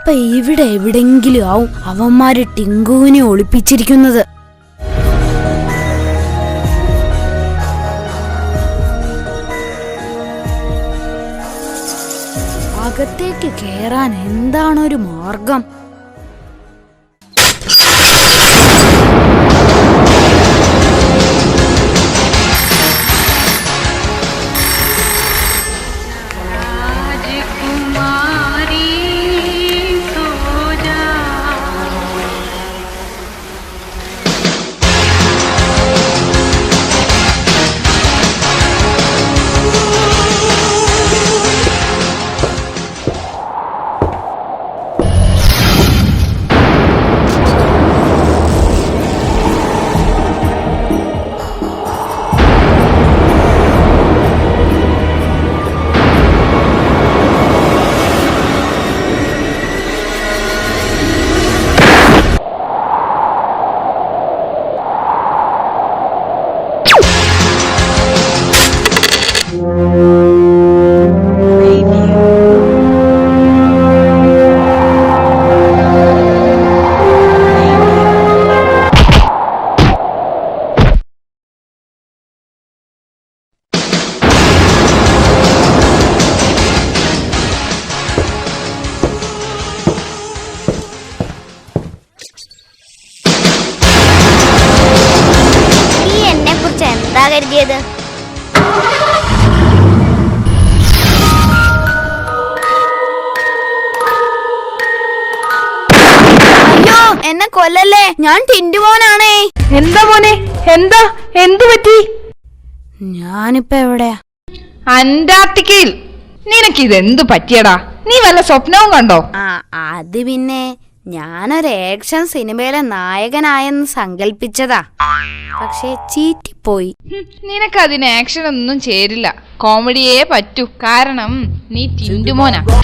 ഇപ്പൊ ഇവിടെ എവിടെങ്കിലും ആവും അവന്മാര് ടിങ്കുവിനെ ഒളിപ്പിച്ചിരിക്കുന്നത്. അകത്തേക്ക് കേറാൻ എന്താണൊരു മാർഗം? കരുതിയത് അയ്യോ, എന്നെ കൊല്ലല്ലേ, ഞാൻ ടിന്റു മോനാണേ. എന്താ മോനെ, എന്താ, എന്തു പറ്റി? ഞാനിപ്പോ എവിടെയാ? അന്റാർട്ടിക്കയിൽ. നിനക്കിതെന്തു പറ്റിയടാ? നീ വല്ല സ്വപ്നവും കണ്ടോ? അത് പിന്നെ ഞാനൊരു ആക്ഷൻ സിനിമയിലെ നായകനായെന്ന് സങ്കല്പിച്ചതാ, പക്ഷെ ചീറ്റിപ്പോയി. നിനക്കതിന് ആക്ഷൻ ഒന്നും ചേരില്ല, കോമഡിയേ പറ്റൂ. കാരണം നീ ടിന്റു മോനാ.